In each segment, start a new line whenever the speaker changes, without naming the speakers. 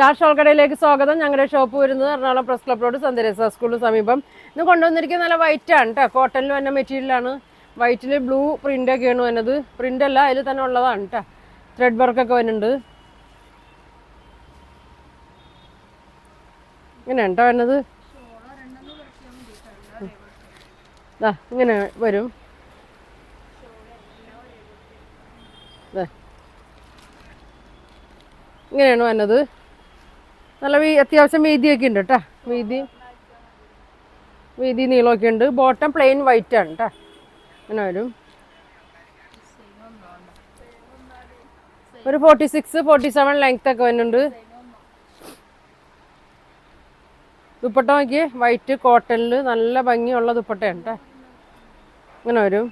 Star shawl കടയിലേക്ക് സ്വാഗതം. ഞങ്ങളുടെ ഷോപ്പ് വരുന്നത് എറണാകുളം പ്രസ് ക്ലബ് റോഡ് സന്ദരേസ സ്കൂളിന് സമീപം. ഇന്ന് കൊണ്ടുവന്നിരിക്കുന്നത് നല്ല വൈറ്റ് ആണ് കേട്ടോ. കോട്ടണിൽ വന്ന മെറ്റീരിയലാണ്. വൈറ്റിൽ ബ്ലൂ പ്രിൻ്റൊക്കെയാണ് വന്നത്. പ്രിൻ്റ് അല്ല, അതിൽ തന്നെ ഉള്ളതാണ് കേട്ടോ. ത്രെഡ് വർക്കൊക്കെ വരുന്നുണ്ട്. ഇങ്ങനെയാണ് കേട്ടോ വരുന്നത്. ഇങ്ങനെ വരും. ഇങ്ങനെയാണ് വന്നത്. നല്ല അത്യാവശ്യം വീതിയൊക്കെ ഉണ്ട് കേട്ടോ. വീതി നീളമൊക്കെ ഉണ്ട്. ബോട്ടം പ്ലെയിൻ വൈറ്റ് ആണ് കേട്ടോ. ഇങ്ങനെ വരും. ഒരു 46, 47 ലെങ്ത് ഒക്കെ വരുന്നുണ്ട്. ദുപ്പട്ട നോക്കി, വൈറ്റ് കോട്ടണിൽ നല്ല ഭംഗിയുള്ള ദുപ്പട്ടയാണ് കേട്ടോ. ഇങ്ങനെ വരും.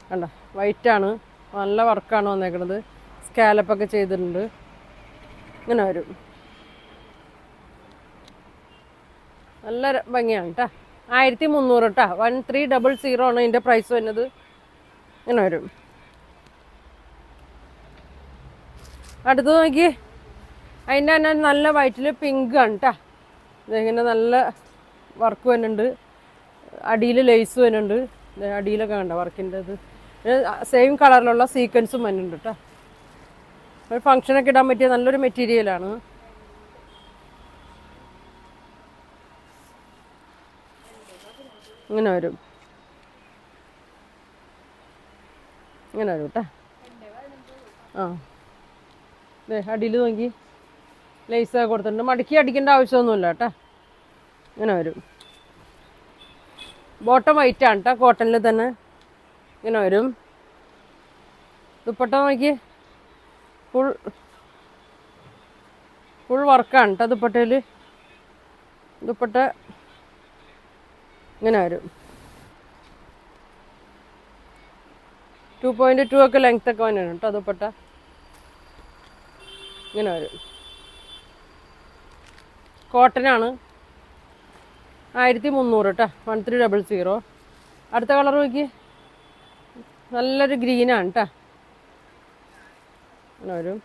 കണ്ടോ, വൈറ്റാണ്. നല്ല വർക്കാണ് വന്നേക്കുന്നത്. സ്കാലപ്പൊക്കെ ചെയ്തിട്ടുണ്ട്. ഇങ്ങനെ വരും. നല്ല ഭംഗിയാണ് കേട്ടോ. 1300 കേട്ടോ. 1300 ആണ് ഇതിൻ്റെ പ്രൈസ് വരുന്നത്. ഇങ്ങനെ വരും. അടുത്ത് നോക്കി, അതിൻ്റെ തന്നെ നല്ല വൈറ്റിൽ പിങ്ക് ആണ് കേട്ടോ. ഇതിങ്ങനെ നല്ല വർക്ക് വരുന്നുണ്ട്. അടിയിൽ ലേസ് വരുന്നുണ്ട്. അടിയിലൊക്കെ കണ്ടോ വർക്കിൻ്റെ ഇത്. സെയിം കളറിലുള്ള സീക്വൻസും വരുന്നുണ്ട് കേട്ടോ. ഒരു ഫങ്ഷനൊക്കെ ഇടാൻ പറ്റിയ നല്ലൊരു മെറ്റീരിയലാണ്. ഇങ്ങനെ വരും കേട്ടോ. അടിയിൽ നോക്കി ലേസൊക്കെ കൊടുത്തിട്ടുണ്ട്. മടക്കി അടിക്കേണ്ട ആവശ്യമൊന്നുമില്ല കേട്ടോ. ഇങ്ങനെ വരും. ബോട്ടം വൈറ്റ് ആണ് കേട്ടോ, കോട്ടണിൽ തന്നെ. ഇങ്ങനെ വരും. ദുപ്പട്ട നോക്കി, ഫുൾ വർക്കാണ് കേട്ടോ ദുപ്പട്ടയിൽ. ദുപ്പട്ട ഇങ്ങനെ വരും. 2.2 ഒക്കെ ലെങ്ത് ഒക്കെ വന്നിട്ടുണ്ട് കേട്ടോ ദുപ്പട്ട. ഇങ്ങനെ വരും. കോട്ടനാണ്. 1300 കേട്ടോ. 1300. അടുത്ത കളർ നോക്കി, നല്ലൊരു ഗ്രീനാണ് കേട്ടോ. അങ്ങനെ വരും.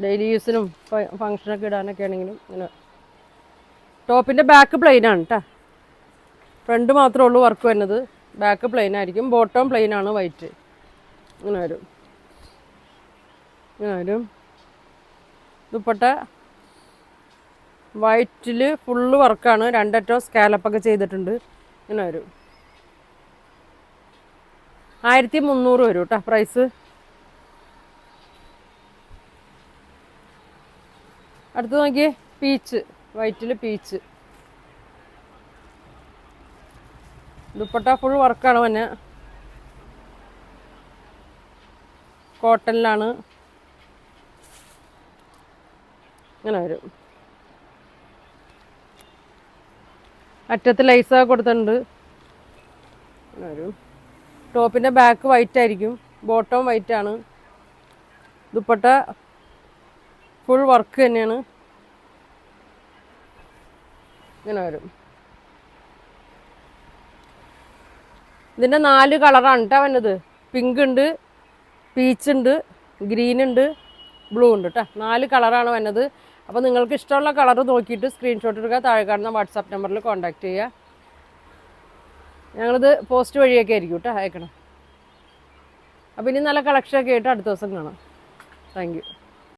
ഡെയിലി യൂസിനും ഫങ്ഷനൊക്കെ ഇടാനൊക്കെ ആണെങ്കിലും ഇങ്ങനെ. ടോപ്പിൻ്റെ ബാക്ക് പ്ലെയിൻ ആണ് കേട്ടോ. ഫ്രണ്ട് മാത്രമേ ഉള്ളൂ വർക്ക് വരുന്നത്. ബാക്ക് പ്ലെയിൻ ആയിരിക്കും. ബോട്ടം പ്ലെയിൻ ആണ് വൈറ്റ്. ഇങ്ങനെ വരും. ദുപ്പട്ട വൈറ്റിൽ ഫുള്ള് വർക്കാണ്. രണ്ടറ്റം സ്കാലപ്പൊക്കെ ചെയ്തിട്ടുണ്ട്. ഇങ്ങനെ വരും. 1300 വരും കേട്ടോ പ്രൈസ്. അടുത്ത് നോക്കിയേ, പീച്ച്. വൈറ്റിൽ പീച്ച്. ദുപ്പട്ട ഫുൾ വർക്കാണ് പിന്നെ. കോട്ടണിലാണ്. ഇങ്ങനെ വരും. അറ്റത്ത് ലൈസൊക്കെ കൊടുത്തിട്ടുണ്ട്. ഇങ്ങനെ വരും. ടോപ്പിൻ്റെ ബാക്ക് വൈറ്റ് ആയിരിക്കും. ബോട്ടം വൈറ്റ് ആണ്. ദുപ്പട്ട ഫുൾ വർക്ക് തന്നെയാണ്. ഇങ്ങനെ വരും. ഇതിൻ്റെ 4 കളറാണ് കേട്ടോ വന്നത്. പിങ്ക് ഉണ്ട്, പീച്ച് ഉണ്ട്, ഗ്രീൻ ഉണ്ട്, ബ്ലൂ ഉണ്ട് കേട്ടോ. 4 കളറാണ് വന്നത്. അപ്പോൾ നിങ്ങൾക്ക് ഇഷ്ടമുള്ള കളർ നോക്കിയിട്ട് സ്ക്രീൻഷോട്ട് എടുക്കുക. താഴെ കാണുന്ന വാട്സാപ്പ് നമ്പറിൽ കോൺടാക്റ്റ് ചെയ്യുക. ഞങ്ങളിത് പോസ്റ്റ് വഴിയൊക്കെ ആയിരിക്കും കേട്ടോ അയക്കണം. അപ്പോൾ ഇനി നല്ല കളക്ഷനൊക്കെ ആയിട്ട് അടുത്ത ദിവസം കാണാം. Thank you.